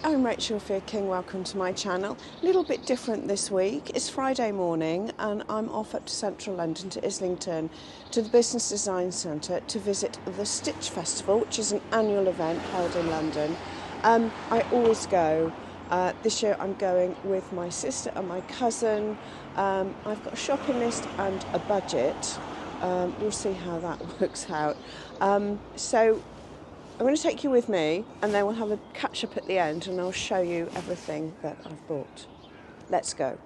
Hi, I'm Rachel Fear King. Welcome to my channel. A little bit different this week. It's Friday morning and I'm off up to central London to Islington to the Business Design Centre to visit the Stitch Festival, which is an annual event held in London. I always go. This year I'm going with my sister and my cousin. I've got a shopping list and a budget. We'll see how that works out. So I'm going to take you with me and then we'll have a catch up at the end and I'll show you everything that I've bought. Let's go.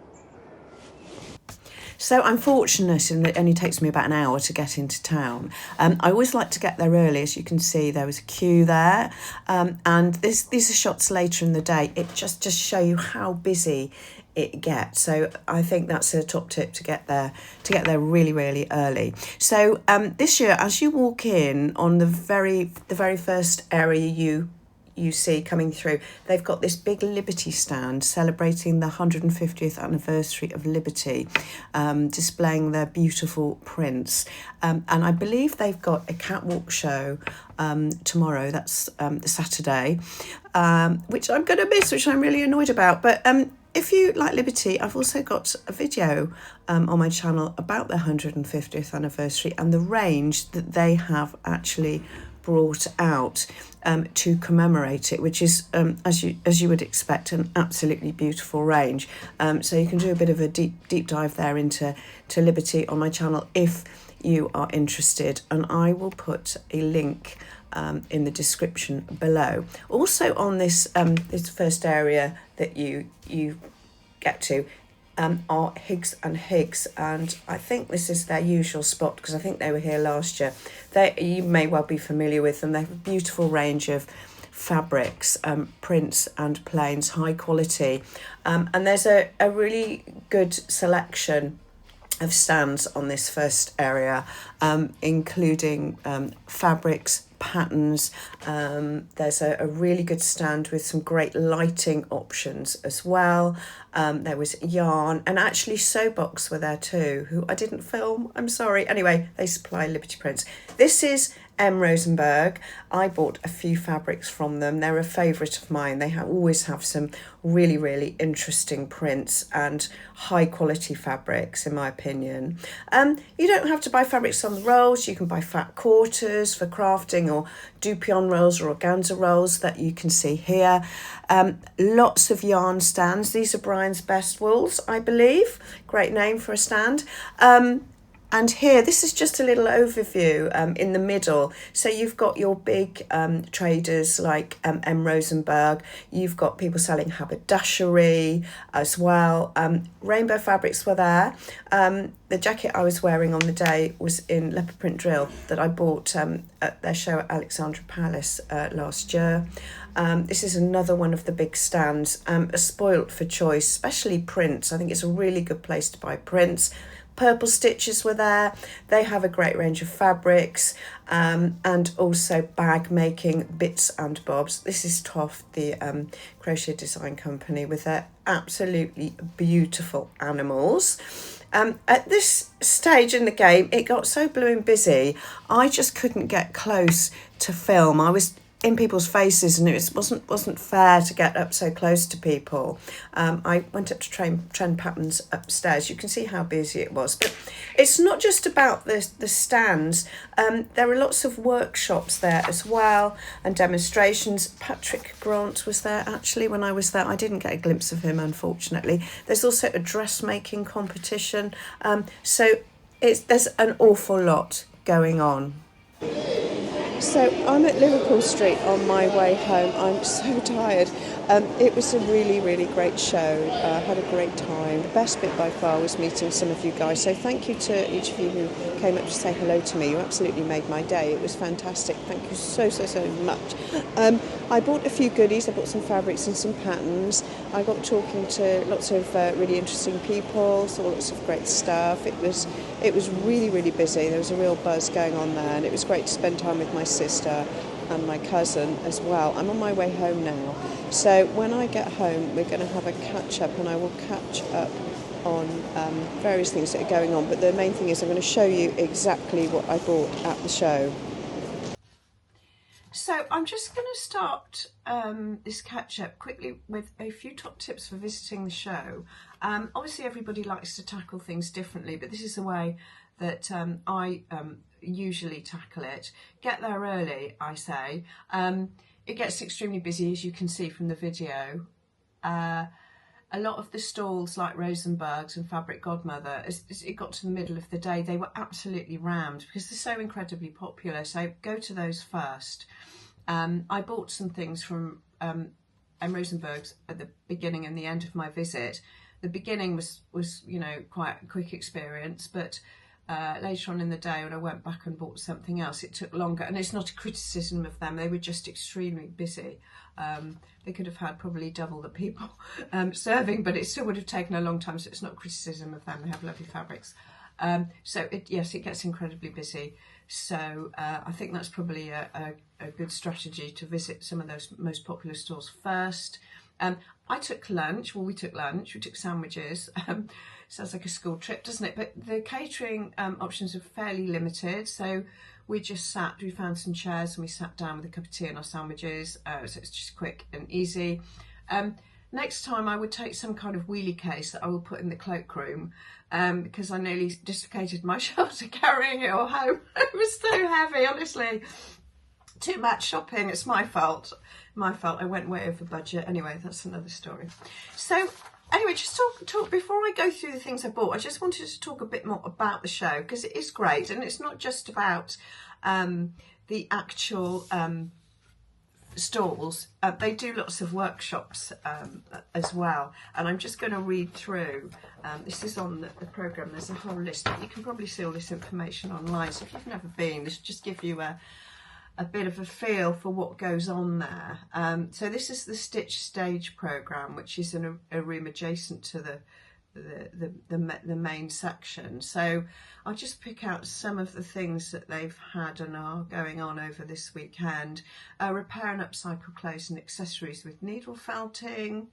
So I'm fortunate in that it only takes me about an hour to get into town. I always like to get there early. As you can see, there was a queue there. And these are shots later in the day. It just show you how busy it gets. So I think that's a top tip to get there really, really early. So this year, as you walk in on the very first area you see coming through, they've got this big Liberty stand celebrating the 150th anniversary of Liberty, displaying their beautiful prints. And I believe they've got a catwalk show tomorrow, that's the Saturday, which I'm going to miss, which I'm really annoyed about. But if you like Liberty, I've also got a video on my channel about their 150th anniversary and the range that they have actually brought out to commemorate it, which is as you would expect, an absolutely beautiful range. So you can do a bit of a deep dive there into Liberty on my channel if you are interested, and I will put a link in the description below. Also on this first area that you get to are Higgs and Higgs, and I think this is their usual spot because I think they were here last year. You may well be familiar with them. They have a beautiful range of fabrics, prints and plains, high quality, and there's a really good selection of stands on this first area, including fabrics, patterns. There's a really good stand with some great lighting options as well. There was yarn, and actually Sewbox were there too, who I didn't film, I'm sorry. Anyway, they supply Liberty prints. This is M. Rosenberg. I bought a few fabrics from them. They're a favourite of mine. They always have some really, really interesting prints and high quality fabrics, in my opinion. You don't have to buy fabrics on the rolls. You can buy fat quarters for crafting, or dupion rolls or organza rolls that you can see here. Lots of yarn stands. These are Brian's Best Wools, I believe. Great name for a stand. And here, this is just a little overview in the middle. So you've got your big traders like M. Rosenberg. You've got people selling haberdashery as well. Rainbow fabrics were there. The jacket I was wearing on the day was in leopard print drill that I bought at their show at Alexandra Palace last year. This is another one of the big stands, spoilt for choice, especially prints. I think it's a really good place to buy prints. Purple Stitches were there. They have a great range of fabrics, and also bag making bits and bobs. This is Toft, the crochet design company, with their absolutely beautiful animals. At this stage in the game, it got so blue and busy, I just couldn't get close to film. I was in people's faces and it wasn't fair to get up so close to people. I went up to trend patterns upstairs. You can see how busy it was, but it's not just about the stands. There are lots of workshops there as well and demonstrations. Patrick Grant was there actually when I was there. I didn't get a glimpse of him, unfortunately. There's also a dressmaking competition. So there's an awful lot going on. So I'm at Liverpool Street on my way home. I'm so tired. It was a really, really great show. I had a great time. The best bit by far was meeting some of you guys. So thank you to each of you who came up to say hello to me. You absolutely made my day. It was fantastic. Thank you so much. I bought a few goodies. I bought some fabrics and some patterns. I got talking to lots of really interesting people, saw lots of great stuff. It was really, really busy. There was a real buzz going on there, and it was great to spend time with my sister and my cousin as well. I'm on my way home now, so when I get home we're going to have a catch up, and I will catch up on various things that are going on, but the main thing is I'm going to show you exactly what I bought at the show. So I'm just going to start this catch-up quickly with a few top tips for visiting the show. Obviously everybody likes to tackle things differently, but this is the way that I usually tackle it. Get there early, I say. It gets extremely busy, as you can see from the video. A lot of the stalls like Rosenberg's and Fabric Godmother, as it got to the middle of the day, they were absolutely rammed because they're so incredibly popular. So go to those first. I bought some things from Rosenberg's at the beginning and the end of my visit. The beginning was you know, quite a quick experience, but later on in the day when I went back and bought something else, it took longer. And it's not a criticism of them, they were just extremely busy. They could have had probably double the people serving, but it still would have taken a long time, so it's not criticism of them, they have lovely fabrics. So yes, it gets incredibly busy. So I think that's probably a good strategy to visit some of those most popular stores first. I took lunch, well we took sandwiches. Sounds like a school trip, doesn't it? But the catering options are fairly limited, so we found some chairs and we sat down with a cup of tea and our sandwiches, so it's just quick and easy. Next time I would take some kind of wheelie case that I will put in the cloakroom, because I nearly dislocated my shoulder carrying it all home. It was so heavy, honestly. Too much shopping, it's my fault. I went way over budget. Anyway, that's another story. So anyway, just talk before I go through the things I bought, I just wanted to talk a bit more about the show, because it is great, and it's not just about the actual stalls. They do lots of workshops as well, and I'm just going to read through. This is on the programme, there's a whole list, but you can probably see all this information online, so if you've never been, this will just give you a bit of a feel for what goes on there. So this is the Stitch Stage programme, which is in a room adjacent to the main section. So I'll just pick out some of the things that they've had and are going on over this weekend. Repair and upcycle clothes and accessories with needle felting.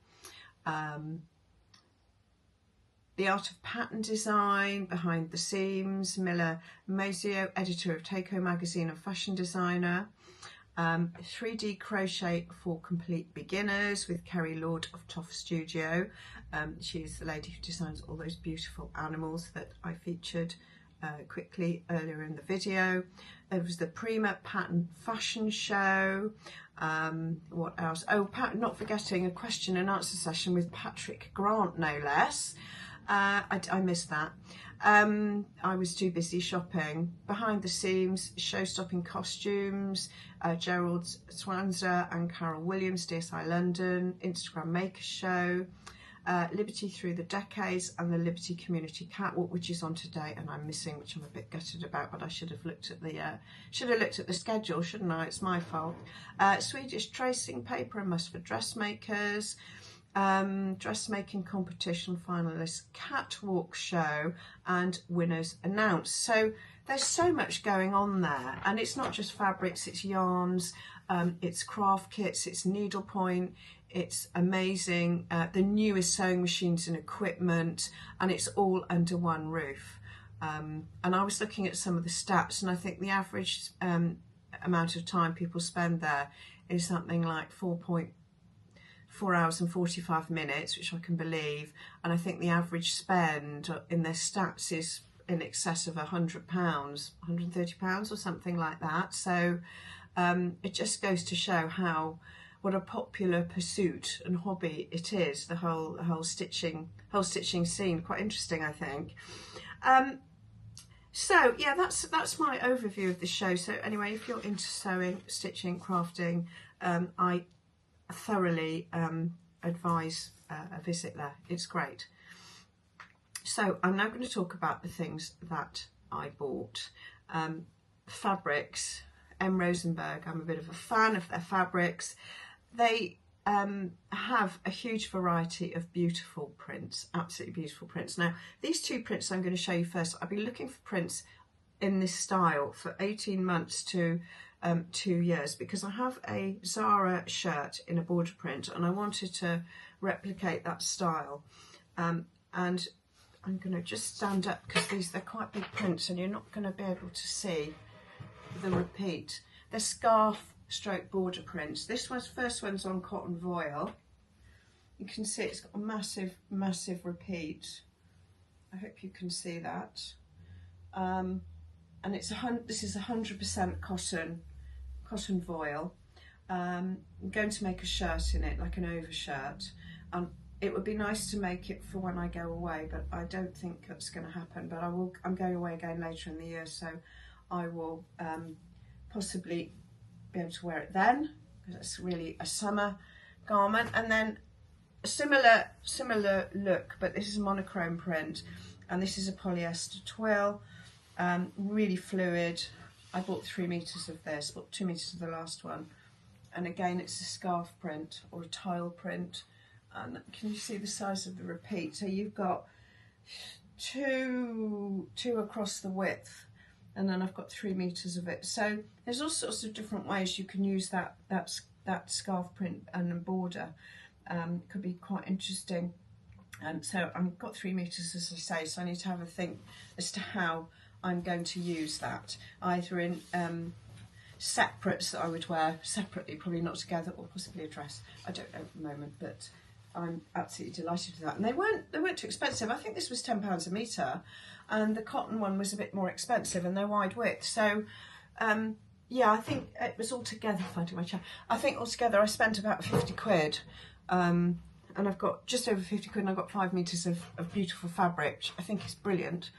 The Art of Pattern Design, Behind the Seams, Miller Mazio, editor of Takeo magazine and fashion designer. 3D Crochet for Complete Beginners with Kerry Lord of Toff Studio. She's the lady who designs all those beautiful animals that I featured quickly earlier in the video. There was the Prima Pattern Fashion Show. What else? Oh, not forgetting a question and answer session with Patrick Grant, no less. I missed that. I was too busy shopping. Behind the Seams, show-stopping costumes, Gerald Swanzer and Carol Williams, DSI London, Instagram Maker Show, Liberty Through the Decades, and the Liberty Community Catwalk, which is on today and I'm missing, which I'm a bit gutted about, but I should have looked at the schedule, shouldn't I? It's my fault. Swedish tracing paper and must for dressmakers. Dressmaking competition finalists, catwalk show, and winners announced. So there's so much going on there, and it's not just fabrics, it's yarns, it's craft kits, it's needlepoint, it's amazing, the newest sewing machines and equipment, and it's all under one roof. And I was looking at some of the stats, and I think the average amount of time people spend there is something like 4 hours and 45 minutes, which I can believe, and I think the average spend in their stats is in excess of £100, £130 or something like that. So it just goes to show what a popular pursuit and hobby it is, the whole stitching scene. Quite interesting, I think. So yeah, that's my overview of the show. So anyway, if you're into sewing, stitching, crafting, I thoroughly advise a visit there. It's great. So I'm now going to talk about the things that I bought. Fabrics, M. Rosenberg, I'm a bit of a fan of their fabrics. They have a huge variety of beautiful prints, absolutely beautiful prints. Now these two prints I'm going to show you first, I've been looking for prints in this style for 18 months to 2 years, because I have a Zara shirt in a border print and I wanted to replicate that style, and I'm going to just stand up because they're quite big prints and you're not going to be able to see the repeat. They're scarf stroke border prints. This one's first one's on cotton voile. You can see it's got a massive repeat. I hope you can see that. And it's this is 100% cotton voile. I'm going to make a shirt in it, like an overshirt. It would be nice to make it for when I go away, but I don't think that's going to happen. But I'm going away again later in the year, so I will possibly be able to wear it then, because it's really a summer garment. And then a similar look, but this is a monochrome print, and this is a polyester twill, really fluid. I bought 3 meters of this, bought 2 meters of the last one, and again it's a scarf print or a tile print. And can you see the size of the repeat? So you've got two across the width, and then I've got 3 meters of it. So there's all sorts of different ways you can use that scarf print and border. Could be quite interesting. So I've got 3 meters, as I say, so I need to have a think as to how I'm going to use that, either in separates that I would wear separately, probably not together, or possibly a dress. I don't know at the moment, but I'm absolutely delighted with that. And they weren't too expensive. I think this was £10 a metre, and the cotton one was a bit more expensive, and they're wide width. So yeah, I think it was altogether, finding my chair, I think altogether I spent about 50 quid. And I've got just over 50 quid, and I've got 5 meters of beautiful fabric, which I think is brilliant.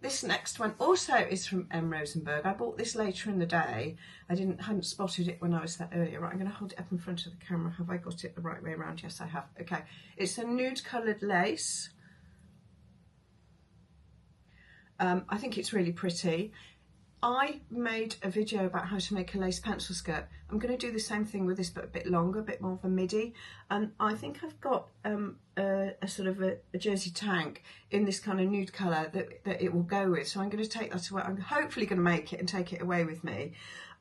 This next one also is from M. Rosenberg. I bought this later in the day. I hadn't spotted it when I was there earlier. Right, I'm going to hold it up in front of the camera. Have I got it the right way around? Yes, I have. Okay, it's a nude coloured lace. I think it's really pretty. I made a video about how to make a lace pencil skirt. I'm going to do the same thing with this, but a bit longer, a bit more of a midi. And I think I've got a sort of a jersey tank in this kind of nude colour that it will go with. So I'm going to take that away. I'm hopefully going to make it and take it away with me.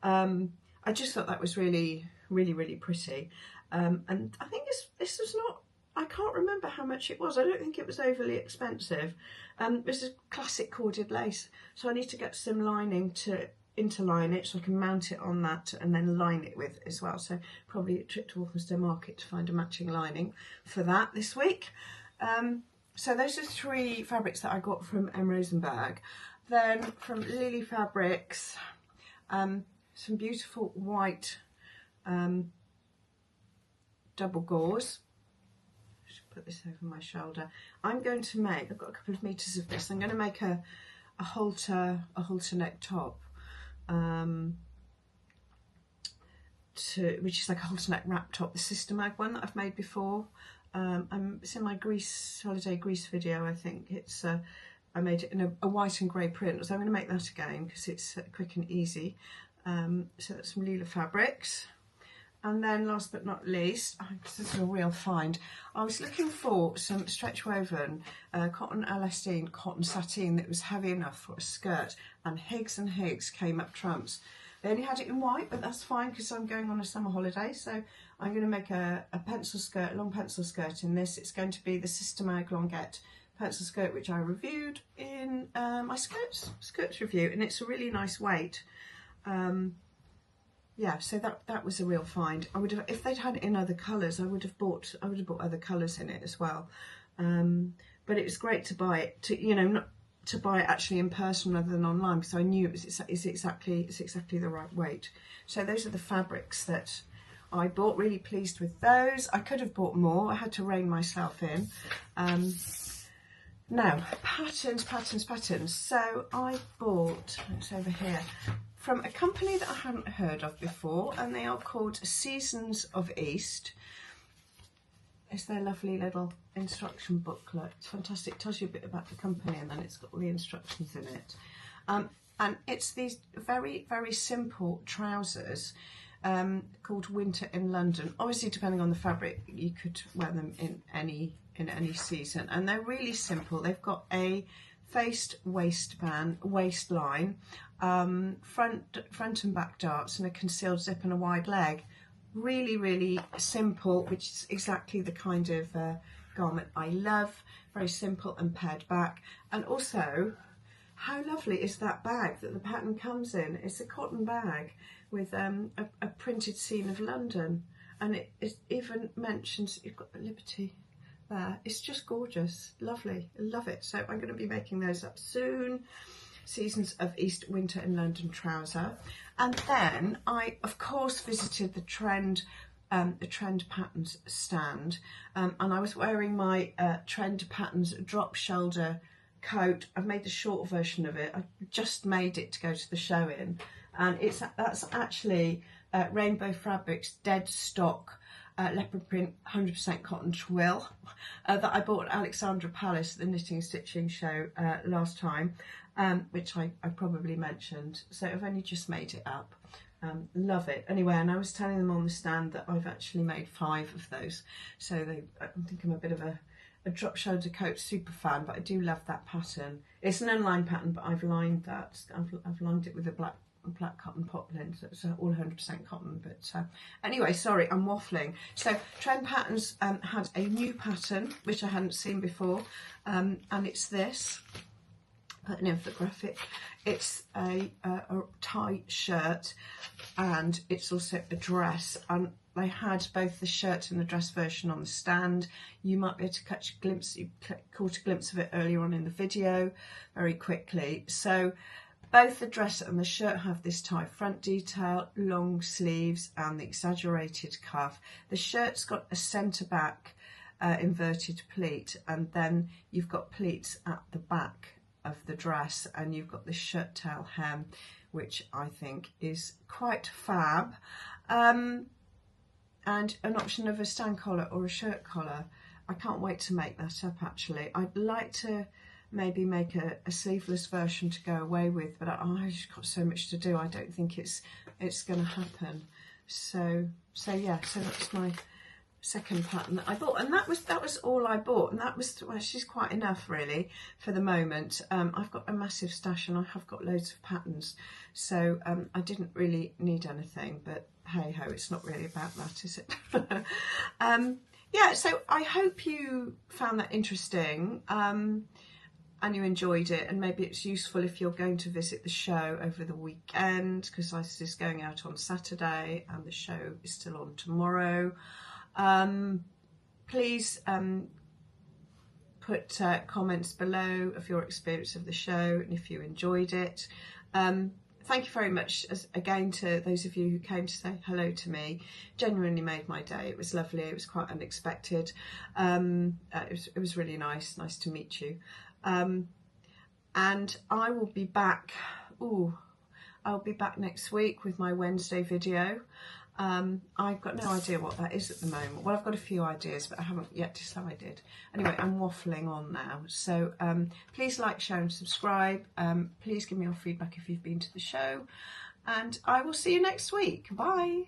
I just thought that was really pretty. And I think this was not, I can't remember how much it was. I don't think it was overly expensive. This is classic corded lace, so I need to get some lining to interline it so I can mount it on that and then line it with as well. So probably a trip to Walthamstow Market to find a matching lining for that this week. So those are 3 fabrics that I got from M. Rosenberg. Then from Lily Fabrics, some beautiful white double gauze. Put this over my shoulder. I'm going to make, I've got a couple of meters of this. I'm going to make a halter neck top, which is like a halter neck wrap top, the Sistermag one that I've made before. It's in my holiday Greece video. I think it's I made it in a white and grey print, so I'm going to make that again because it's quick and easy. So that's some Lila Fabrics. And then last but not least, this is a real find. I was looking for some stretch woven cotton elastine, cotton sateen that was heavy enough for a skirt, and Higgs and Higgs came up trumps. They only had it in white, but that's fine because I'm going on a summer holiday. So I'm going to make a pencil skirt, long pencil skirt in this. It's going to be the Sistermag Longuette pencil skirt, which I reviewed in my skirts review, and it's a really nice weight. Yeah, so that was a real find. I would have, if they'd had it in other colours, I would have bought other colours in it as well. But it was great to buy it, not to buy it actually in person rather than online, because I knew it's exactly the right weight. So those are the fabrics that I bought. Really pleased with those. I could have bought more. I had to rein myself in. Now, patterns. So I bought, it's over here, from a company that I hadn't heard of before, and they are called Seasons of East. It's their lovely little instruction booklet. It's fantastic. It tells you a bit about the company, and then it's got all the instructions in it. And it's these very simple trousers called Winter in London. Obviously, depending on the fabric, you could wear them in any season, and they're really simple. They've got a faced waistline, front and back darts, and a concealed zip and a wide leg. Really simple, which is exactly the kind of garment I love. Very simple and pared back, and also how lovely is that bag that the pattern comes in? It's a cotton bag with a printed scene of London, and it even mentions, you've got the Liberty there. It's just gorgeous, lovely, I love it. So I'm going to be making those up soon. Seasons of East, Winter in London trouser. And then I, of course, visited the Trend Patterns stand, and I was wearing my Trend Patterns drop shoulder coat. I've made the short version of it. I just made it to go to the show in, and that's actually Rainbow Fabrics dead stock leopard print 100% cotton twill that I bought at Alexandra Palace at the Knitting and Stitching show last time, which I probably mentioned. So I've only just made it up. Love it. Anyway, and I was telling them on the stand that I've actually made 5 of those. So I think I'm a bit of a drop shoulder coat super fan, but I do love that pattern. It's an unlined pattern, but I've lined that. I've lined it with a black cotton poplin, so it's all 100% cotton. But anyway, sorry, I'm waffling. So Trend Patterns had a new pattern which I hadn't seen before, and it's this. Put an infographic. It's a tie shirt, and it's also a dress, and they had both the shirt and the dress version on the stand. You might be able to catch a glimpse, you caught a glimpse of it earlier on in the video very quickly. So both the dress and the shirt have this tie front detail, long sleeves and the exaggerated cuff. The shirt's got a centre back inverted pleat, and then you've got pleats at the back of the dress, and you've got the shirt tail hem, which I think is quite fab, and an option of a stand collar or a shirt collar. I can't wait to make that up actually. I'd like to maybe make a sleeveless version to go away with, but I've just got so much to do. I don't think it's going to happen. So yeah, so that's my second pattern that I bought, and that was all I bought, and that was, well, she's quite enough really for the moment. I've got a massive stash and I have got loads of patterns, so I didn't really need anything, but hey ho, it's not really about that, is it? Yeah, so I hope you found that interesting, and you enjoyed it, and maybe it's useful if you're going to visit the show over the weekend, because this is going out on Saturday and the show is still on tomorrow. Please put comments below of your experience of the show and if you enjoyed it. Thank you very much again to those of you who came to say hello to me. Genuinely made my day. It was lovely. It was quite unexpected. It was really nice to meet you. And I will be back. I'll be back next week with my Wednesday video. I've got no idea what that is at the moment. Well, I've got a few ideas, but I haven't yet decided. Anyway, I'm waffling on now. So please like, share and subscribe. Please give me your feedback if you've been to the show. And I will see you next week. Bye.